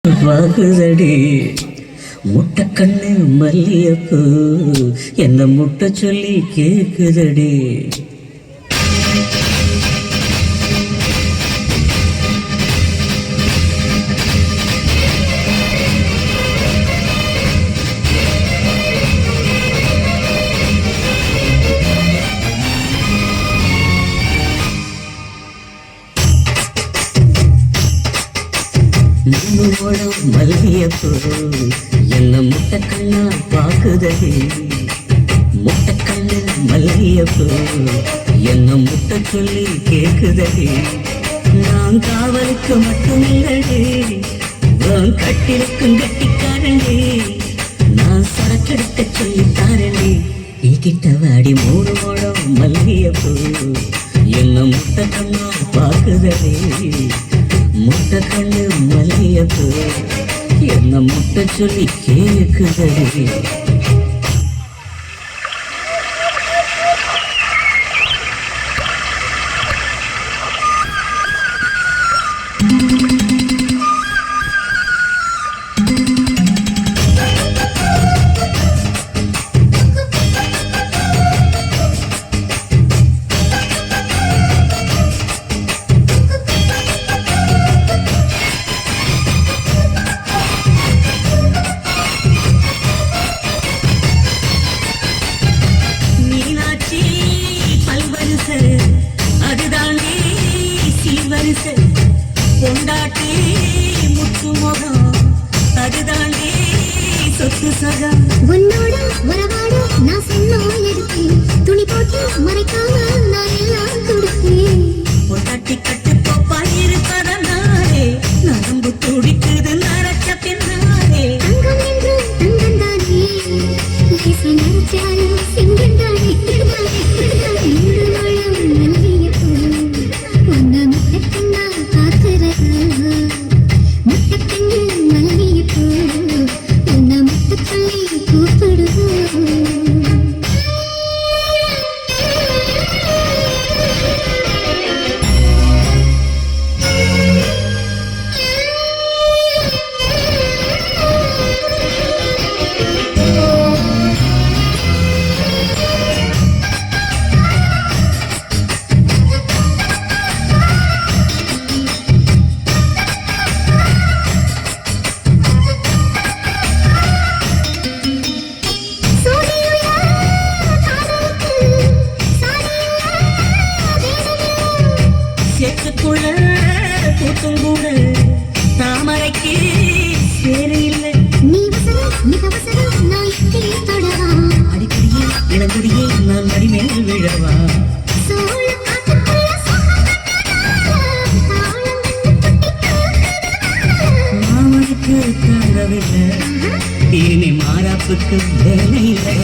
வாகுதடி முட்டை கண்ணு மல்லியப்பூ என்ன முட்டை சொல்லி கேக்குதடி. மூணோடம் மல்லியப்பூ என்ன முட்டை கண்ணா பாக்குதடி. முட்டை கண்ணு மல்லியப்பூ என்ன முட்டை சொல்லி கேக்குதடி. நான் காவலுக்கு மட்டும் இல்லடி, கட்டிலுக்கும் கட்டிக்காரண்டி. நான் சரக்கெடுக்க சொல்லித்தாரண்டி. கிட்ட வாடி மூணோடம் மல்லியப்பூ என்ன முட்டை கண்ணா பாக்குதடி. முட்டை கண்ணு மல்லியப்பூ என்ன முட்டை சொல்லி கேக்குதடி. அதுதாண்டி சீவரிசை கொண்டாட்டி முத்து முகம், அதுதாண்டி சொத்து சகம். உன்னோட வரவாட நான் சொன்ன எடுத்து துணி போட்டு மறைக்காம நான் எல்லாம் கொடுத்தேன். பொண்டாட்டி கட்டு போப்பா இருப்பதனாலே நரம்பு துடிக்குது நரச்ச பின்னாலே. தங்கம் என்று தங்கம் தானே லேசா நரைச்சாலும் சிங்கம் தானே. செத்துக்குள்ள கூட்டும் கூட தாமரைக்கு சேரு இல்லை. நீ வசனம் மிக வசனம் நான் இங்கே தொடவா. அடிக்கடியே இளங்குடியே நான் அடிமேல் விழவா. மாமனுக்கு தாங்கவில்லை இனி மாறாப்புக்கு வேலை இல்லை.